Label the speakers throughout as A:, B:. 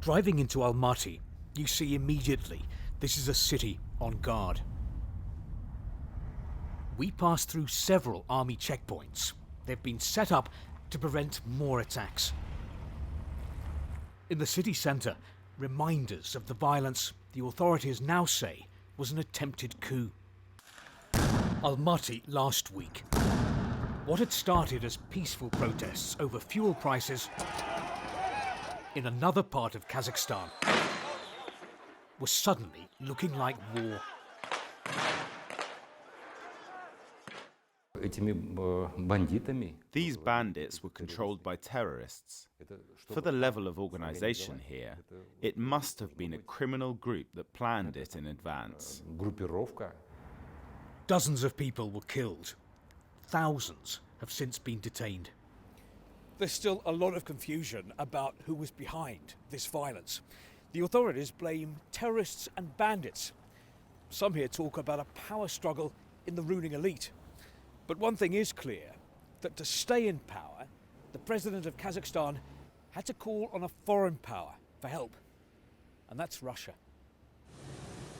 A: Driving into Almaty, you see immediately this is a city on guard. We pass through several army checkpoints. They've been set up to prevent more attacks. In the city centre, reminders of the violence the authorities now say was an attempted coup. Almaty last week. What had started as peaceful protests over fuel prices in another part of Kazakhstan was suddenly looking like war.
B: These bandits were controlled by terrorists. For the level of organization here, it must have been a criminal group that planned it in advance.
A: Dozens of people were killed. Thousands have since been detained.
C: There's still a lot of confusion about who was behind this violence. The authorities blame terrorists and bandits. Some here talk about a power struggle in the ruling elite. But one thing is clear, that to stay in power, the president of Kazakhstan had to call on a foreign power for help. And that's Russia.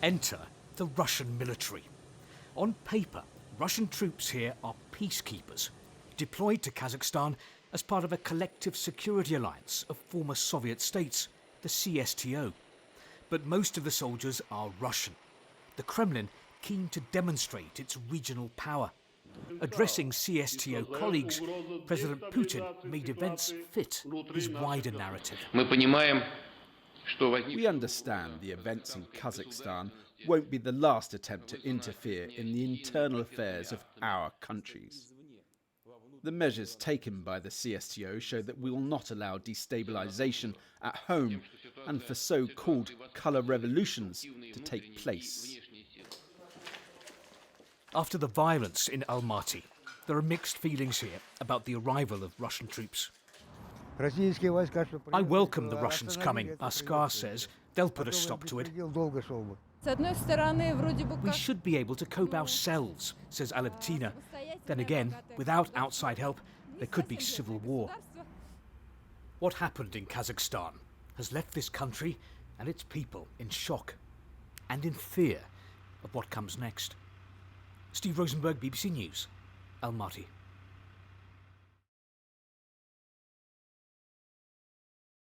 A: Enter the Russian military. On paper, Russian troops here are peacekeepers, deployed to Kazakhstan as part of a collective security alliance of former Soviet states, the CSTO. But most of the soldiers are Russian. The Kremlin keen to demonstrate its regional power. Addressing CSTO colleagues, President Putin made events fit his wider narrative.
D: We understand the events in Kazakhstan won't be the last attempt to interfere in the internal affairs of our countries. The measures taken by the CSTO show that we will not allow destabilization at home and for so-called colour revolutions to take place.
A: After the violence in Almaty, there are mixed feelings here about the arrival of Russian troops. I welcome the Russians coming, Askar says. They'll put a stop to it. We should be able to cope ourselves, says Alevtina. Then again, without outside help, there could be civil war. What happened in Kazakhstan has left this country and its people in shock and in fear of what comes next. Steve Rosenberg, BBC News, Almaty.